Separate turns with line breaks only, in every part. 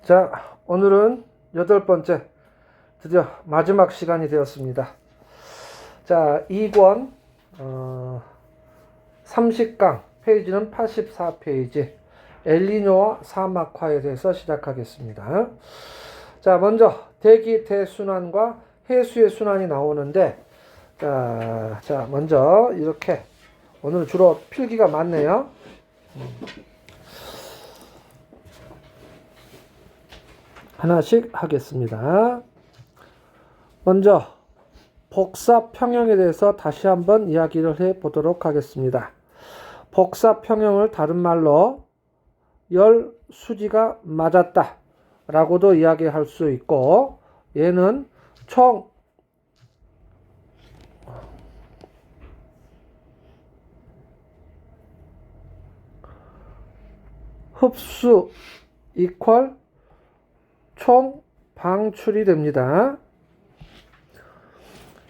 자, 오늘은 8번째, 드디어 마지막 시간이 되었습니다. 자, 2권 30강, 페이지는 84페이지, 엘니뇨와 사막화에 대해서 시작하겠습니다. 자, 먼저 대기 대순환과 해수의 순환이 나오는데, 자, 먼저 이렇게 오늘 주로 필기가 많네요. 하나씩 하겠습니다. 먼저 복사평형에 대해서 다시 한번 이야기를 해보도록 하겠습니다. 복사평형을 다른 말로 열수지가 맞았다 라고도 이야기할 수 있고, 얘는 총 흡수 이퀄 총 방출이 됩니다.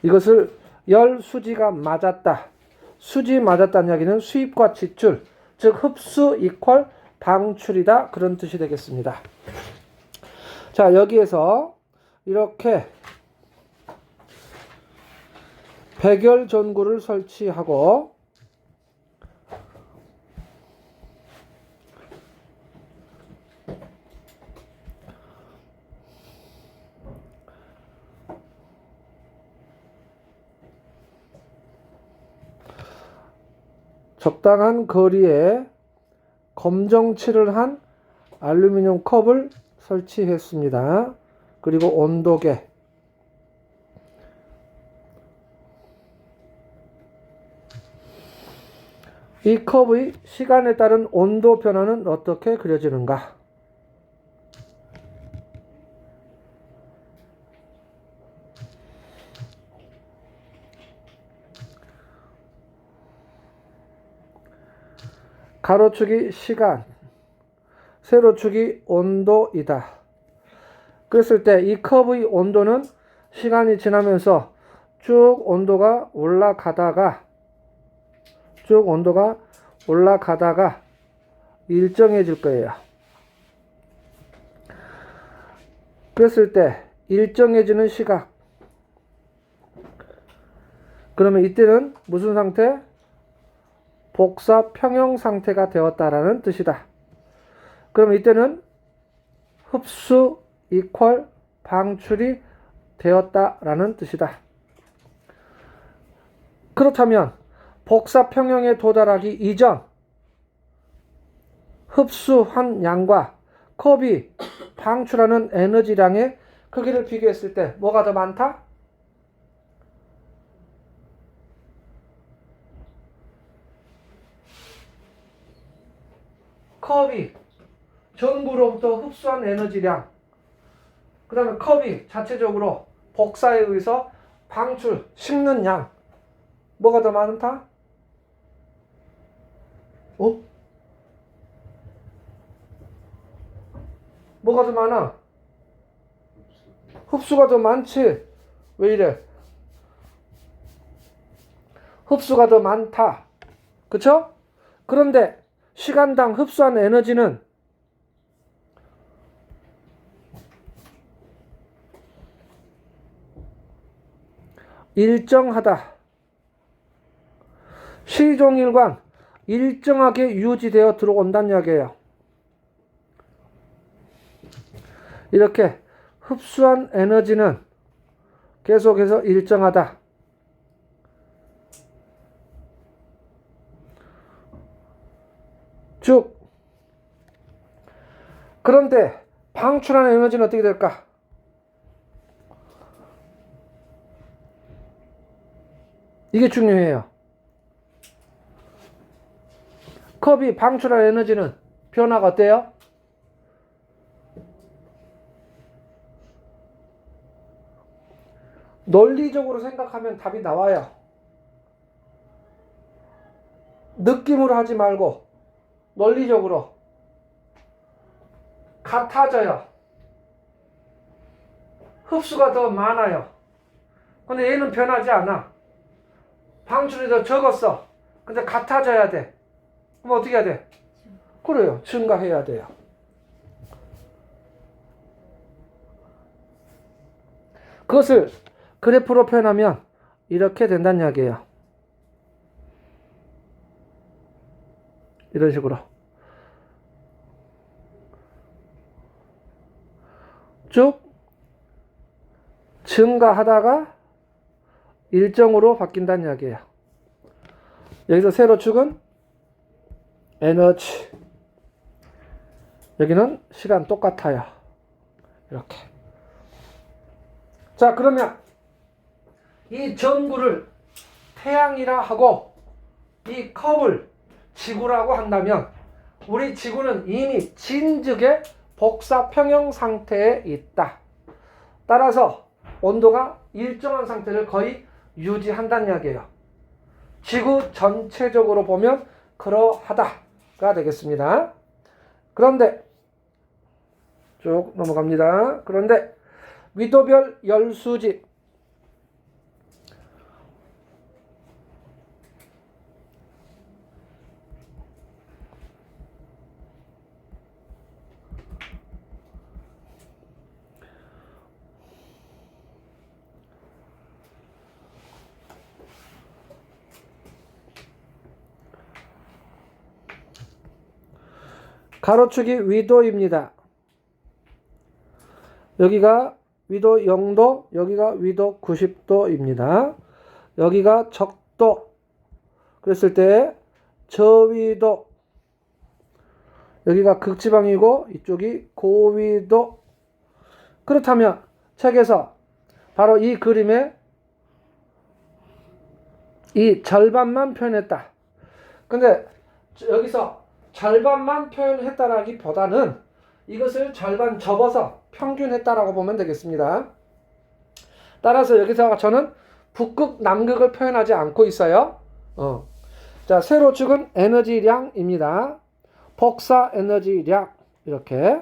이것을 열수지가 맞았다. 수지 맞았다는 이야기는 수입과 지출, 즉 흡수 이퀄 방출이다, 그런 뜻이 되겠습니다. 자, 여기에서 이렇게 백열 전구를 설치하고 적당한 거리에 검정칠을 한 알루미늄 컵을 설치했습니다. 그리고 온도계, 이 컵의 시간에 따른 온도 변화는 어떻게 그려지는가? 가로축이 시간, 세로축이 온도이다. 그랬을 때 이 컵의 온도는 시간이 지나면서 쭉 온도가 올라가다가 일정해질 거예요. 그랬을 때 일정해지는 시각, 그러면 이때는 무슨 상태? 복사평형 상태가 되었다라는 뜻이다. 그럼 이때는 흡수 이퀄 방출이 되었다라는 뜻이다. 그렇다면 복사평형에 도달하기 이전 흡수한 양과 컵이 방출하는 에너지량의 크기를 비교했을 때 뭐가 더 많다? 컵이 전구로부터 흡수한 에너지량, 그 다음에 컵이 자체적으로 복사에 의해서 방출, 식는 양, 뭐가 더 많다? 뭐가 더 많아? 흡수가 더 많지. 왜 이래? 흡수가 더 많다. 그쵸? 그런데 시간당 흡수한 에너지는 일정하다. 시종일관 일정하게 유지되어 들어온다는 이야기예요. 이렇게 흡수한 에너지는 계속해서 일정하다. 쭉. 그런데 방출한 에너지는 어떻게 될까? 이게 중요해요. 컵이 방출한 에너지는 변화가 어때요? 논리적으로 생각하면 답이 나와요. 느낌으로 하지 말고 논리적으로 같아져요. 흡수가 더 많아요. 근데 얘는 변하지 않아. 방출이 더 적었어. 근데 같아져야 돼. 그럼 어떻게 해야 돼? 그래요. 증가해야 돼요. 그것을 그래프로 표현하면 이렇게 된다는 이야기예요. 이런 식으로 쭉 증가하다가 일정으로 바뀐다는 이야기예요. 여기서 세로축은 에너지, 여기는 시간 똑같아요. 이렇게. 자, 그러면 이 전구를 태양이라 하고 이 컵을 지구라고 한다면 우리 지구는 이미 진즉의 복사평형 상태에 있다. 따라서 온도가 일정한 상태를 거의 유지한다는 이야기예요. 지구 전체적으로 보면 그러하다가 되겠습니다. 그런데 쭉 넘어갑니다. 그런데 위도별 열수지, 가로축이 위도입니다. 여기가 위도 0도, 여기가 위도 90도입니다. 여기가 적도, 그랬을 때 저위도, 여기가 극지방이고 이쪽이 고위도. 그렇다면 책에서 바로 이 그림에 이 절반만 표현했다. 근데 여기서 절반만 표현했다라기보다는 이것을 절반 접어서 평균했다라고 보면 되겠습니다. 따라서 여기서 저는 북극, 남극을 표현하지 않고 있어요. 자, 세로축은 에너지량입니다. 복사 에너지량, 이렇게.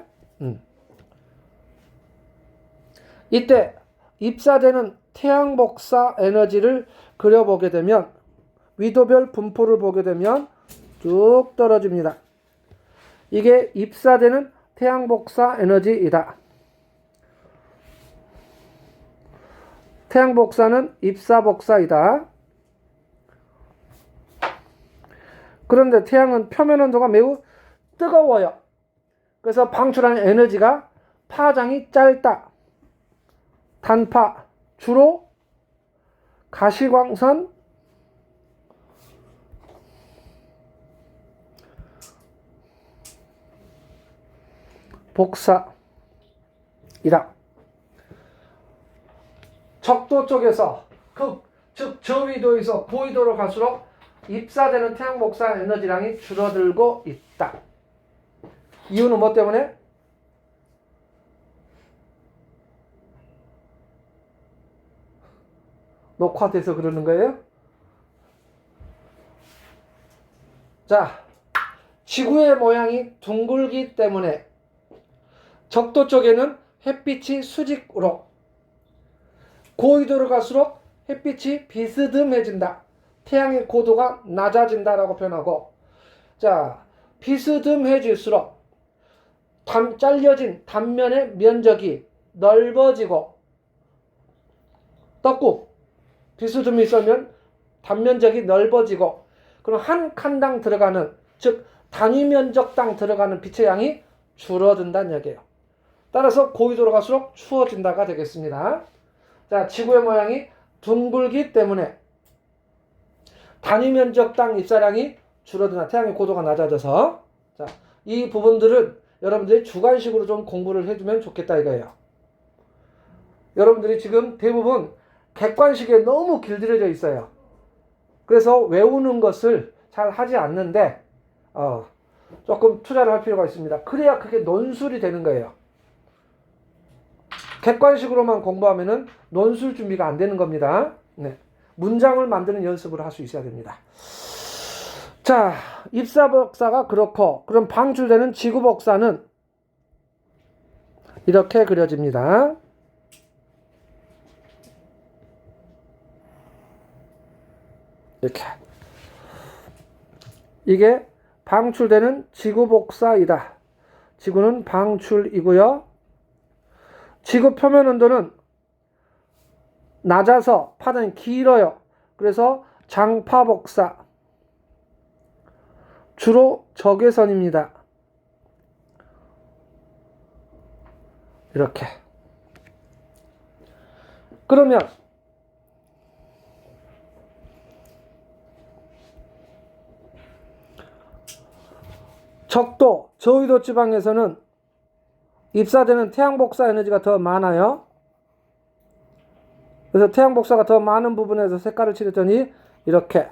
이때 입사되는 태양 복사 에너지를 그려보게 되면 위도별 분포를 보게 되면 쭉 떨어집니다. 이게 입사되는 태양 복사 에너지이다. 태양 복사는 입사 복사이다. 그런데 태양은 표면 온도가 매우 뜨거워요. 그래서 방출하는 에너지가 파장이 짧다. 단파, 주로 가시광선, 복사이다. 적도 쪽에서 즉 저위도에서 고위도로 갈수록 입사되는 태양 복사 에너지량이 줄어들고 있다. 이유는 뭐 때문에? 녹화돼서 그러는 거예요? 자, 지구의 모양이 둥글기 때문에 적도 쪽에는 햇빛이 수직으로, 고위도로 갈수록 햇빛이 비스듬해진다. 태양의 고도가 낮아진다라고 표현하고, 자, 비스듬해질수록 잘려진 단면의 면적이 넓어지고, 떡국 비스듬히 있으면 단면적이 넓어지고, 그럼 한 칸당 들어가는, 즉 단위 면적당 들어가는 빛의 양이 줄어든다는 얘기예요. 따라서 고위도로 갈수록 추워진다가 되겠습니다. 자, 지구의 모양이 둥글기 때문에 단위 면적당 입사량이 줄어드나 태양의 고도가 낮아져서, 자, 이 부분들은 여러분들이 주관식으로 좀 공부를 해주면 좋겠다 이거예요. 여러분들이 지금 대부분 객관식에 너무 길들여져 있어요. 그래서 외우는 것을 잘 하지 않는데 조금 투자를 할 필요가 있습니다. 그래야 그게 논술이 되는 거예요. 객관식으로만 공부하면은 논술 준비가 안 되는 겁니다. 네. 문장을 만드는 연습을 할 수 있어야 됩니다. 자, 입사 복사가 그렇고, 그럼 방출되는 지구 복사는 이렇게 그려집니다. 이렇게. 이게 방출되는 지구 복사이다. 지구는 방출이고요. 지구 표면 온도는 낮아서 파는 길어요. 그래서 장파복사. 주로 적외선입니다. 이렇게. 그러면 적도, 저위도 지방에서는 입사되는 태양복사 에너지가 더 많아요. 그래서 태양복사가 더 많은 부분에서 색깔을 칠했더니 이렇게.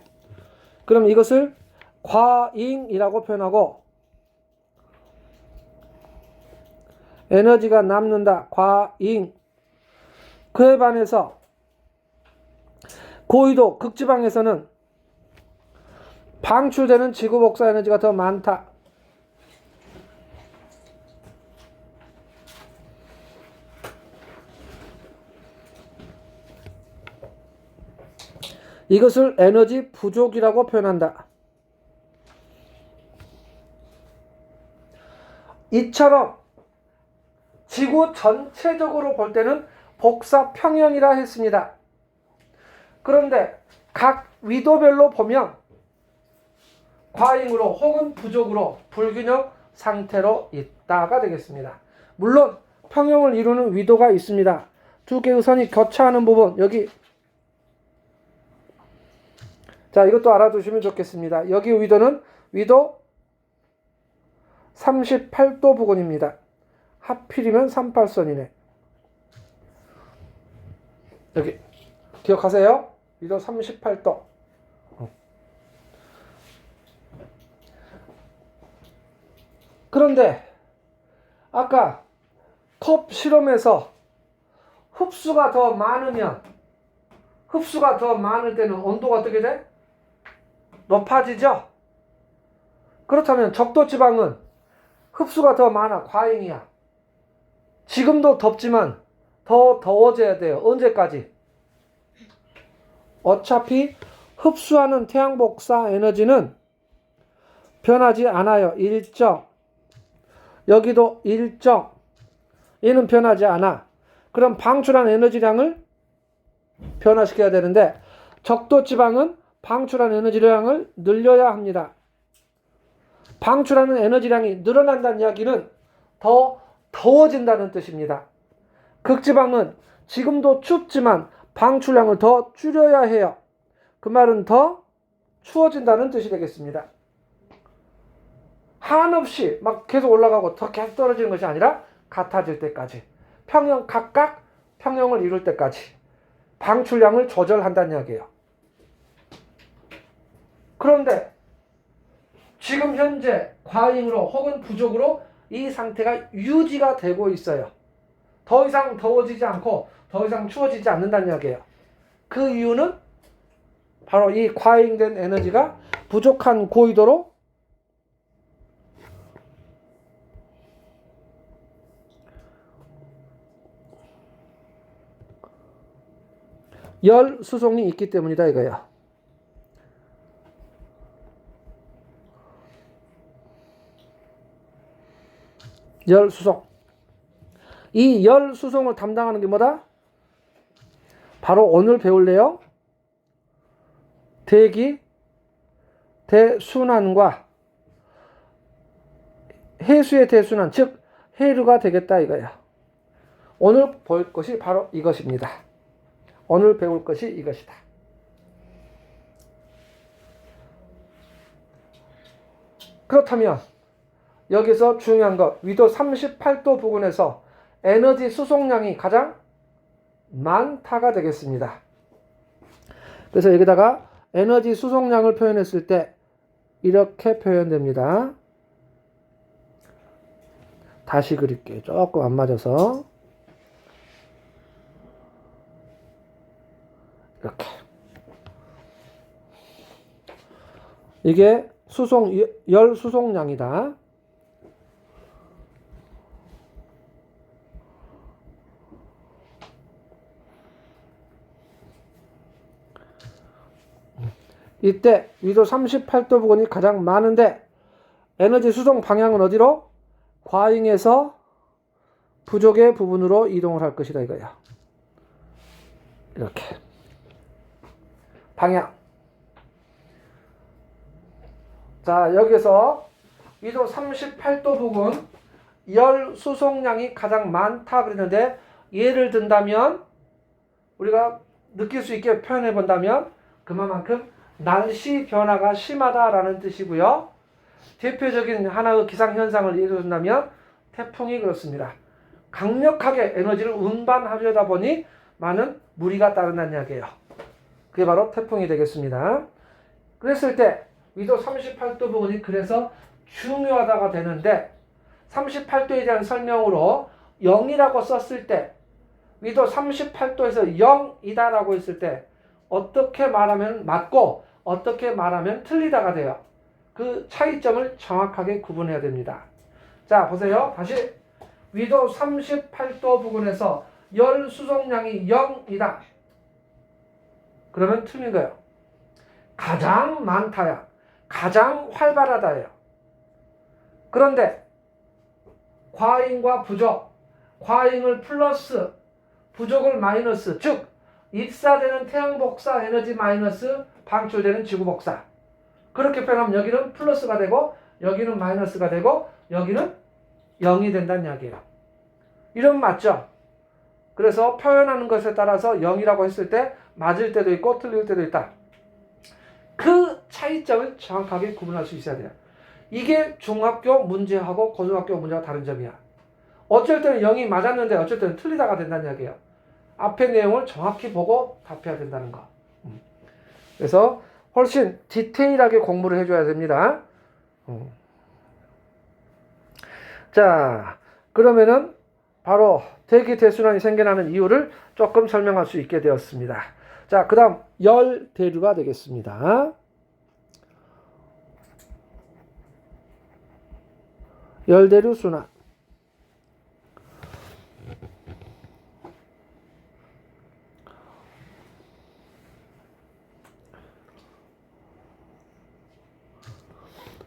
그럼 이것을 과잉이라고 표현하고, 에너지가 남는다. 과잉. 그에 반해서 고위도 극지방에서는 방출되는 지구복사 에너지가 더 많다. 이것을 에너지 부족이라고 표현한다. 이처럼 지구 전체적으로 볼 때는 복사 평형이라 했습니다. 그런데 각 위도별로 보면 과잉으로 혹은 부족으로 불균형 상태로 있다가 되겠습니다. 물론 평형을 이루는 위도가 있습니다. 두 개의 선이 교차하는 부분, 여기. 자, 이것도 알아두시면 좋겠습니다. 여기 위도는 위도 38도 부근입니다. 하필이면 38선이네. 여기 기억하세요? 위도 38도. 그런데 아까 컵 실험에서 흡수가 더 많으면, 흡수가 더 많을 때는 온도가 어떻게 돼? 높아지죠? 그렇다면 적도지방은 흡수가 더 많아. 과잉이야. 지금도 덥지만 더 더워져야 돼요. 언제까지? 어차피 흡수하는 태양복사 에너지는 변하지 않아요. 일정. 여기도 일정. 얘는 변하지 않아. 그럼 방출한 에너지량을 변화시켜야 되는데, 적도지방은 방출한 에너지량을 늘려야 합니다. 방출하는 에너지량이 늘어난다는 이야기는 더 더워진다는 뜻입니다. 극지방은 지금도 춥지만 방출량을 더 줄여야 해요. 그 말은 더 추워진다는 뜻이 되겠습니다. 한없이 막 계속 올라가고 더 계속 떨어지는 것이 아니라 같아질 때까지, 평형, 각각 평형을 이룰 때까지 방출량을 조절한다는 이야기예요. 그런데 지금 현재 과잉으로 혹은 부족으로 이 상태가 유지가 되고 있어요. 더 이상 더워지지 않고 더 이상 추워지지 않는다는 이야기예요. 그 이유는 바로 이 과잉된 에너지가 부족한 고위도로 열 수송이 있기 때문이다 이거예요. 열 수송. 이 열 수송을 담당하는 게 뭐다? 바로 오늘 배울래요? 대기, 대순환과 해수의 대순환, 즉 해류가 되겠다 이거야. 오늘 볼 것이 바로 이것입니다. 오늘 배울 것이 이것이다. 그렇다면 여기서 중요한 것, 위도 38도 부근에서 에너지 수송량이 가장 많다가 되겠습니다. 그래서 여기다가 에너지 수송량을 표현했을 때 이렇게 표현됩니다. 다시 그릴게요. 조금 안 맞아서. 이렇게. 이게 열 수송량이다. 이때 위도 38도 부근이 가장 많은데 에너지 수송 방향은 어디로? 과잉에서 부족의 부분으로 이동을 할 것이다 이거야. 이렇게 방향. 자, 여기서 위도 38도 부근 열 수송량이 가장 많다 그랬는데, 예를 든다면 우리가 느낄 수 있게 표현해 본다면 그만큼 날씨 변화가 심하다라는 뜻이고요. 대표적인 하나의 기상현상을 예로 든다면 태풍이 그렇습니다. 강력하게 에너지를 운반하려다 보니 많은 무리가 따른다는 이야기예요. 그게 바로 태풍이 되겠습니다. 그랬을 때 위도 38도 부근이 그래서 중요하다가 되는데, 38도에 대한 설명으로 0이라고 썼을 때, 위도 38도에서 0이다라고 했을 때 어떻게 말하면 맞고 어떻게 말하면 틀리다가 돼요. 그 차이점을 정확하게 구분해야 됩니다. 자, 보세요. 다시 위도 38도 부근에서 열 수송량이 0이다. 그러면 틀린 거예요. 가장 많다야. 가장 활발하다예요. 그런데 과잉과 부족, 과잉을 플러스, 부족을 마이너스, 즉 입사되는 태양 복사 에너지 마이너스 방출되는 지구 복사. 그렇게 표현하면 여기는 플러스가 되고 여기는 마이너스가 되고 여기는 0이 된다는 이야기예요. 이러면 맞죠? 그래서 표현하는 것에 따라서 0이라고 했을 때 맞을 때도 있고 틀릴 때도 있다. 그 차이점을 정확하게 구분할 수 있어야 돼요. 이게 중학교 문제하고 고등학교 문제와 다른 점이야. 어쩔 때는 0이 맞았는데 어쩔 때는 틀리다가 된다는 이야기예요. 앞의 내용을 정확히 보고 답해야 된다는 거. 그래서 훨씬 디테일하게 공부를 해줘야 됩니다. 자, 그러면은 바로 대기 대순환이 생겨나는 이유를 조금 설명할 수 있게 되었습니다. 자, 그 다음 열 대류가 되겠습니다. 열대류 순환.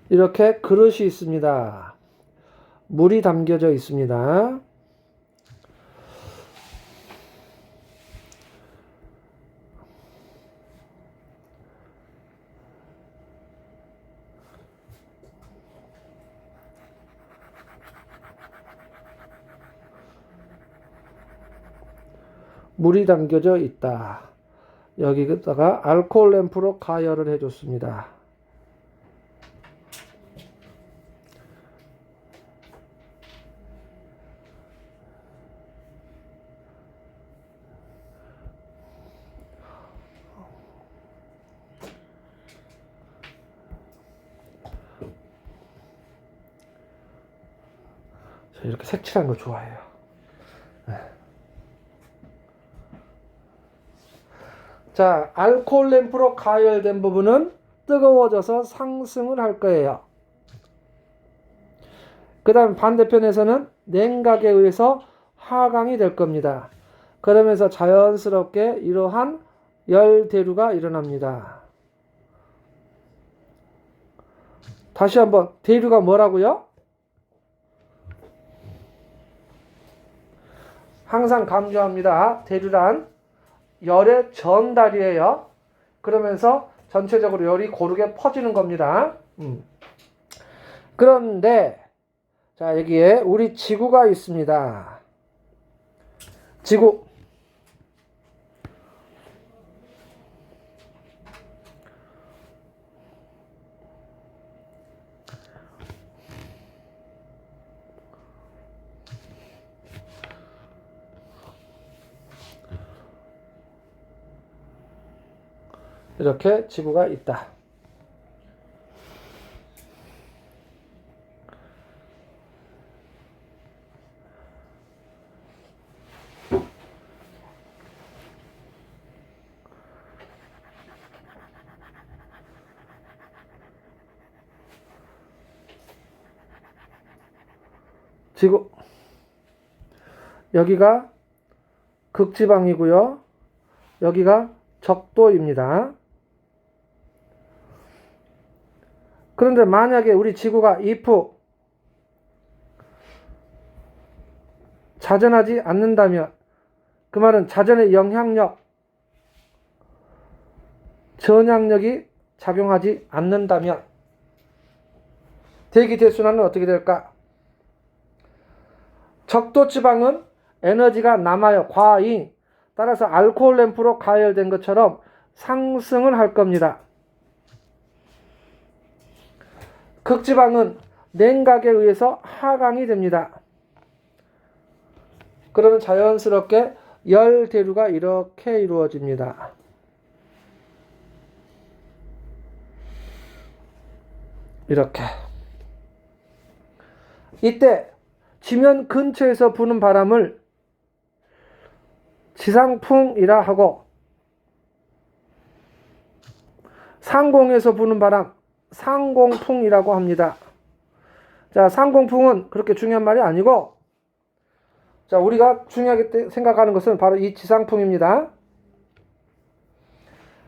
이렇게 그릇이 있습니다. 물이 담겨져 있습니다. 물이 담겨져 있다. 여기다가 알코올 램프로 가열을 해줬습니다. 이렇게 색칠한 거 좋아해요. 자, 알코올 램프로 가열된 부분은 뜨거워져서 상승을 할 거예요. 그 다음 반대편에서는 냉각에 의해서 하강이 될 겁니다. 그러면서 자연스럽게 이러한 열대류가 일어납니다. 다시 한번, 대류가 뭐라고요? 항상 강조합니다. 대류란 열의 전달이에요. 그러면서 전체적으로 열이 고르게 퍼지는 겁니다. 그런데 자, 여기에 우리 지구가 있습니다. 지구. 이렇게 지구가 있다. 지구. 여기가 극지방이고요. 여기가 적도입니다. 그런데 만약에 우리 지구가 if 자전하지 않는다면, 그 말은 자전의 영향력, 전향력이 작용하지 않는다면 대기 대순환은 어떻게 될까? 적도지방은 에너지가 남아요. 과잉. 따라서 알코올 램프로 가열된 것처럼 상승을 할 겁니다. 극지방은 냉각에 의해서 하강이 됩니다. 그러면 자연스럽게 열 대류가 이렇게 이루어집니다. 이렇게. 이때 지면 근처에서 부는 바람을 지상풍이라 하고 상공에서 부는 바람 상공풍이라고 합니다. 자, 상공풍은 그렇게 중요한 말이 아니고, 자, 우리가 중요하게 생각하는 것은 바로 이 지상풍입니다.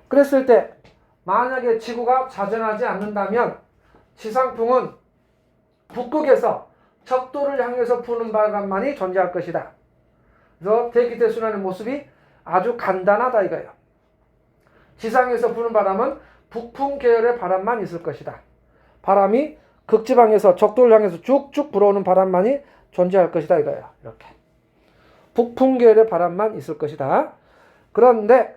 그랬을 때 만약에 지구가 자전하지 않는다면 지상풍은 북극에서 적도를 향해서 부는 바람만이 존재할 것이다. 그래서 대기대순환의 모습이 아주 간단하다 이거예요. 지상에서 부는 바람은 북풍 계열의 바람만 있을 것이다. 바람이 극지방에서 적도를 향해서 쭉쭉 불어오는 바람만이 존재할 것이다 이거예요. 이렇게. 북풍 계열의 바람만 있을 것이다. 그런데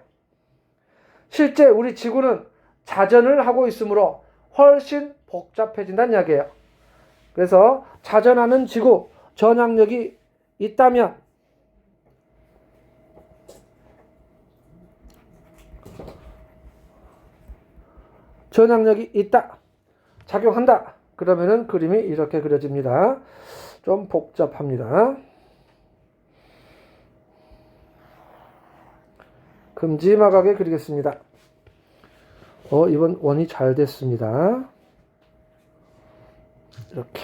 실제 우리 지구는 자전을 하고 있으므로 훨씬 복잡해진다는 이야기예요. 그래서 자전하는 지구, 전향력이 있다면 전향력이 있다, 작용한다. 그러면은 그림이 이렇게 그려집니다. 좀 복잡합니다. 큼지막하게 그리겠습니다. 이번 원이 잘 됐습니다. 이렇게.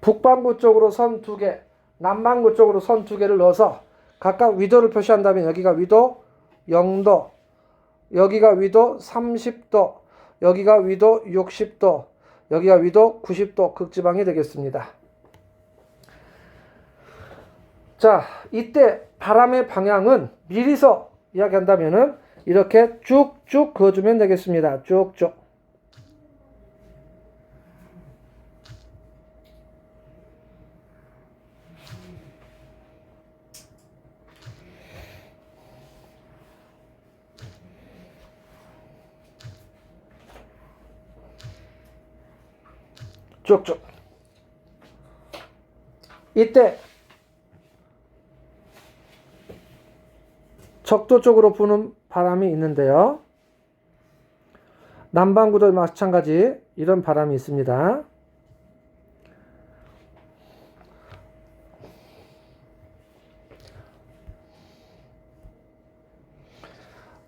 북반구 쪽으로 선 2개, 남반구 쪽으로 선 2개를 넣어서 각각 위도를 표시한다면 여기가 위도 0도, 여기가 위도 30도, 여기가 위도 60도, 여기가 위도 90도 극지방이 되겠습니다. 자, 이때 바람의 방향은 미리서 이야기한다면은 이렇게 쭉쭉 그어주면 되겠습니다. 쭉쭉. 쭉쭉. 이때 적도 쪽으로 부는 바람이 있는데요. 남반구도 마찬가지 이런 바람이 있습니다.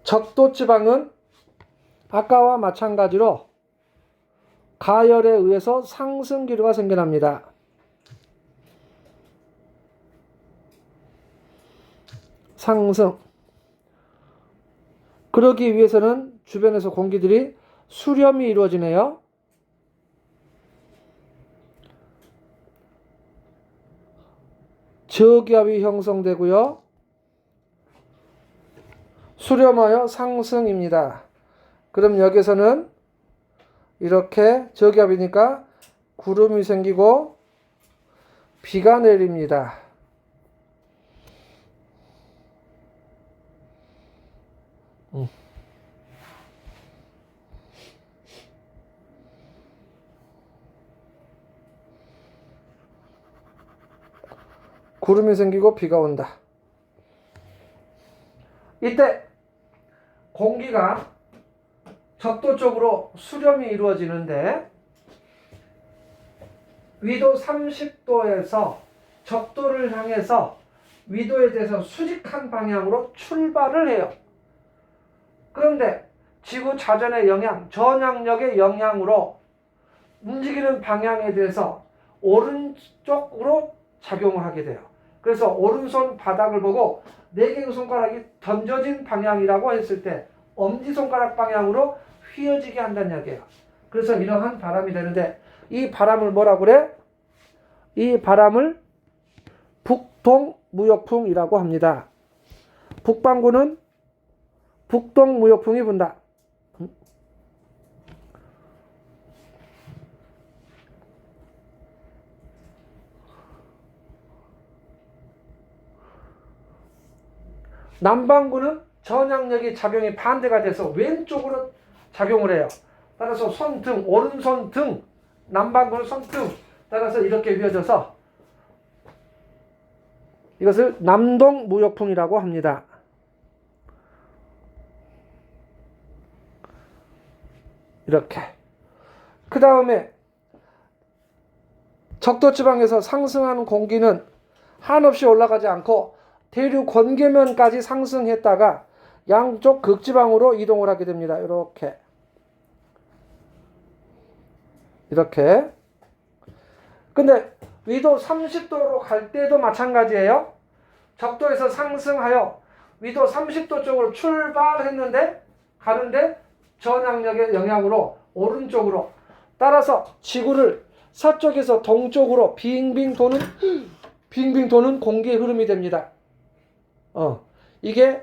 적도 지방은 아까와 마찬가지로 가열에 의해서 상승 기류가 생겨납니다. 상승. 그러기 위해서는 주변에서 공기들이 수렴이 이루어지네요. 저기압이 형성되고요. 수렴하여 상승입니다. 그럼 여기서는 이렇게 저기압이니까 구름이 생기고 비가 내립니다. 구름이 생기고 비가 온다. 이때 공기가 적도 쪽으로 수렴이 이루어지는데 위도 30도에서 적도를 향해서 위도에 대해서 수직한 방향으로 출발을 해요. 그런데 지구 자전의 영향, 전향력의 영향으로 움직이는 방향에 대해서 오른쪽으로 작용을 하게 돼요. 그래서 오른손 바닥을 보고 4개의 손가락이 던져진 방향이라고 했을 때 엄지손가락 방향으로 휘어지게 한다는 이야기예요. 그래서 이러한 바람이 되는데 이 바람을 뭐라고 그래? 이 바람을 북동무역풍이라고 합니다. 북반구는 북동무역풍이 분다. 남반구는 전향력이 작용이 반대가 돼서 왼쪽으로 작용을 해요. 따라서 손등, 오른손 등, 남반구는 손등, 따라서 이렇게 휘어져서 이것을 남동무역풍이라고 합니다. 이렇게. 그 다음에 적도지방에서 상승하는 공기는 한없이 올라가지 않고 대륙 건계면까지 상승했다가 양쪽 극지방으로 이동을 하게 됩니다. 이렇게. 이렇게. 근데 위도 30도로 갈 때도 마찬가지예요. 적도에서 상승하여 위도 30도 쪽으로 출발했는데 가는데 전향력의 영향으로 오른쪽으로 따라서 지구를 서쪽에서 동쪽으로 빙빙 도는 공기의 흐름이 됩니다. 이게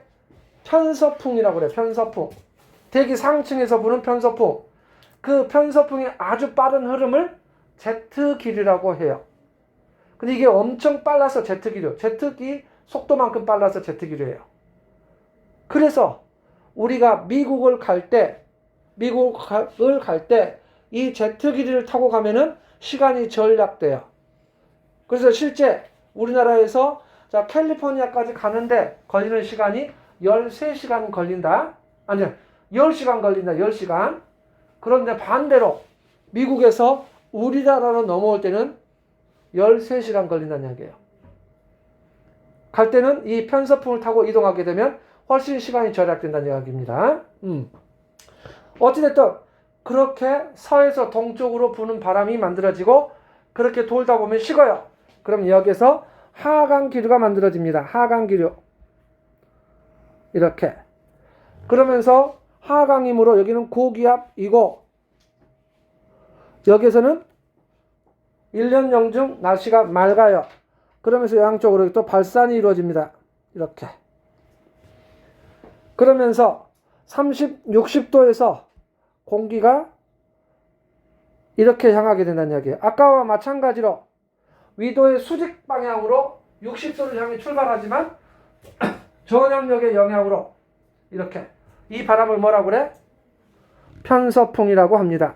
편서풍이라고 그래요. 편서풍. 대기 상층에서 부는 편서풍. 그 편서풍의 아주 빠른 흐름을 제트길이라고 해요. 근데 이게 엄청 빨라서 제트길이에요. 제트기 속도만큼 빨라서 제트길이에요. 그래서 우리가 미국을 갈 때 이 제트기를 타고 가면은 시간이 절약돼요. 그래서 실제 우리나라에서 캘리포니아까지 가는데 걸리는 시간이 13시간 걸린다. 아니, 10시간 걸린다. 10시간. 그런데 반대로 미국에서 우리나라로 넘어올 때는 13시간 걸린다는 이야기예요. 갈 때는 이 편서풍을 타고 이동하게 되면 훨씬 시간이 절약된다는 이야기입니다. 어찌됐든 그렇게 서에서 동쪽으로 부는 바람이 만들어지고 그렇게 돌다 보면 식어요. 그럼 여기서 하강기류가 만들어집니다. 하강기류. 이렇게. 그러면서 하강이므로 여기는 고기압이고 여기서는 1년 영중 날씨가 맑아요. 그러면서 양쪽으로 또 발산이 이루어집니다. 이렇게. 그러면서 60도에서 공기가 이렇게 향하게 된다는 이야기예요. 아까와 마찬가지로 위도의 수직 방향으로 60도를 향해 출발하지만 전향력의 영향으로 이렇게 이 바람을 뭐라고 그래? 편서풍이라고 합니다.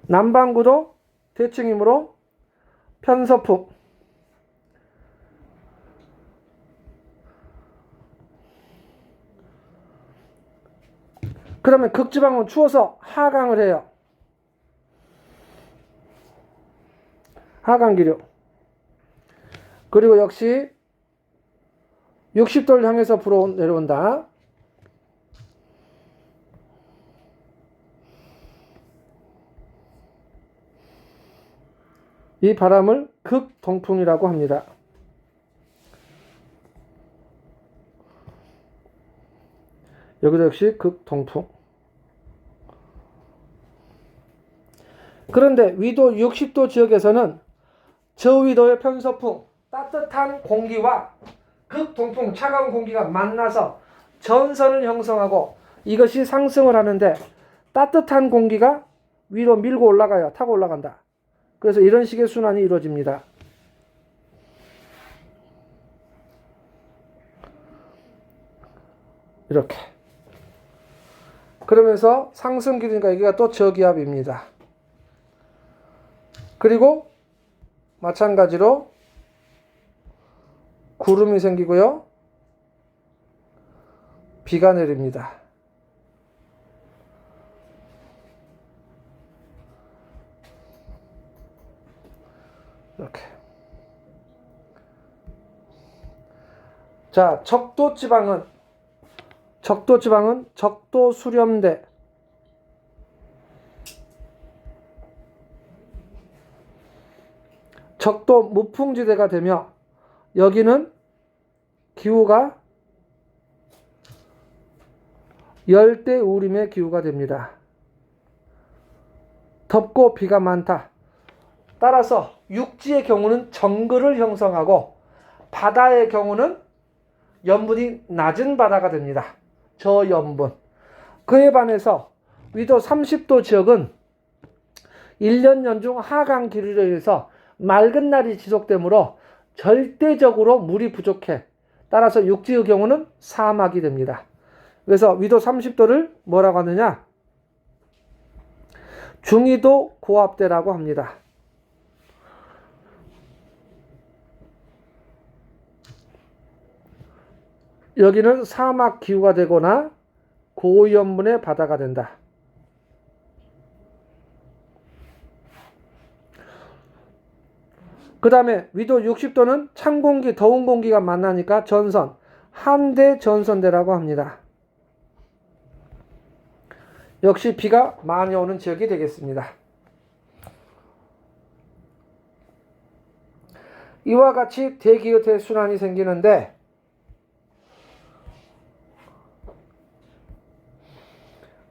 남반구도 대칭이므로 편서풍. 그러면 극지방은 추워서 하강을 해요. 하강기류. 그리고 역시 60도를 향해서 불어 내려온다. 이 바람을 극동풍이라고 합니다. 여기도 역시 극동풍. 그런데 위도 60도 지역에서는 저위도의 편서풍, 따뜻한 공기와 극동풍, 차가운 공기가 만나서 전선을 형성하고 이것이 상승을 하는데 따뜻한 공기가 위로 밀고 올라가요. 타고 올라간다. 그래서 이런 식의 순환이 이루어집니다. 이렇게. 그러면서 상승기류니까 여기가 또 저기압입니다. 그리고 마찬가지로 구름이 생기고요. 비가 내립니다. 이렇게. 자, 적도지방은 적도 수렴대, 적도 무풍지대가 되며 여기는 기후가 열대우림의 기후가 됩니다. 덥고 비가 많다. 따라서 육지의 경우는 정글을 형성하고 바다의 경우는 염분이 낮은 바다가 됩니다. 저염분. 그에 반해서 위도 30도 지역은 1년 연중 하강 기류로 인해서 맑은 날이 지속되므로 절대적으로 물이 부족해. 따라서 육지의 경우는 사막이 됩니다. 그래서 위도 30도를 뭐라고 하느냐? 중위도 고압대라고 합니다. 여기는 사막 기후가 되거나 고염분의 바다가 된다. 그 다음에 위도 60도는 찬 공기, 더운 공기가 만나니까 전선, 한대 전선대라고 합니다. 역시 비가 많이 오는 지역이 되겠습니다. 이와 같이 대기후 대순환이 생기는데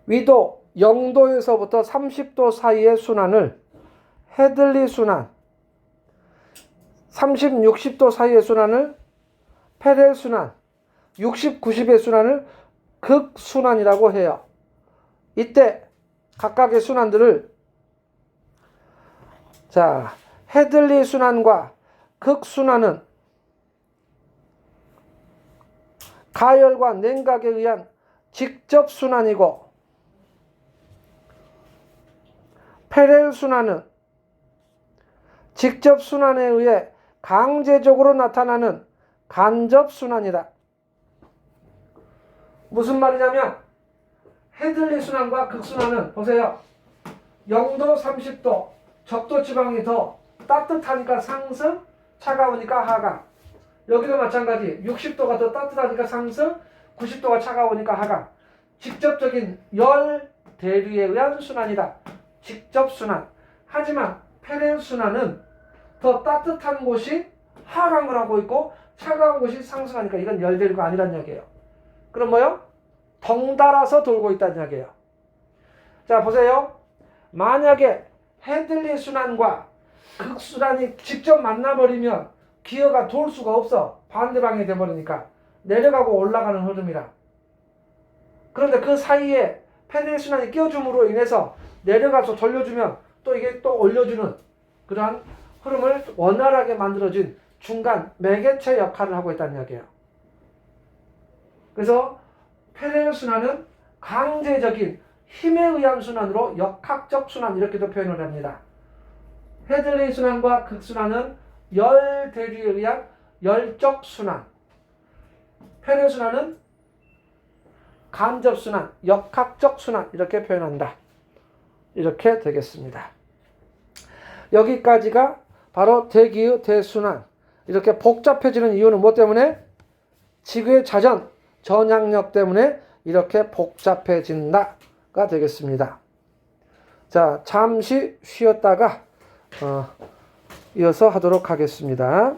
위도 0도에서부터 30도 사이의 순환을 헤들리 순환, 30, 60도 사이의 순환을 페렐 순환, 60, 90의 순환을 극순환이라고 해요. 이때 각각의 순환들을 헤들리 순환과 극순환은 가열과 냉각에 의한 직접 순환이고 페렐 순환은 직접 순환에 의해 강제적으로 나타나는 간접 순환이다. 무슨 말이냐면 헤들리 순환과 극순환은 보세요. 0도, 30도 적도 지방이 더 따뜻하니까 상승, 차가우니까 하강. 여기도 마찬가지. 60도가 더 따뜻하니까 상승, 90도가 차가우니까 하강. 직접적인 열 대류에 의한 순환이다. 직접 순환. 하지만 페렐 순환은 더 따뜻한 곳이 하강을 하고 있고 차가운 곳이 상승하니까 이건 열 대류가 아니란 이야기예요. 그럼 뭐요? 덩달아서 돌고 있다는 이야기예요. 자, 보세요. 만약에 헤들리 순환과 극순환이 직접 만나버리면 기어가 돌 수가 없어. 반대 방향이 돼버리니까. 내려가고 올라가는 흐름이라. 그런데 그 사이에 페렐 순환이 끼워줌으로 인해서 내려가서 돌려주면 또 이게 또 올려주는 그러한 흐름을 원활하게 만들어진 중간 매개체 역할을 하고 있다는 이야기예요. 그래서 페렐 순환은 강제적인 힘에 의한 순환으로 역학적 순환 이렇게도 표현을 합니다. 헤들리 순환과 극순환은 열 대류에 의한 열적 순환. 페렐 순환은 간접 순환, 역학적 순환 이렇게 표현한다. 이렇게 되겠습니다. 여기까지가 바로 대기후 대순환. 이렇게 복잡해지는 이유는 무엇 때문에? 지구의 자전, 전향력 때문에 이렇게 복잡해진다가 되겠습니다. 자, 잠시 쉬었다가 이어서 하도록 하겠습니다.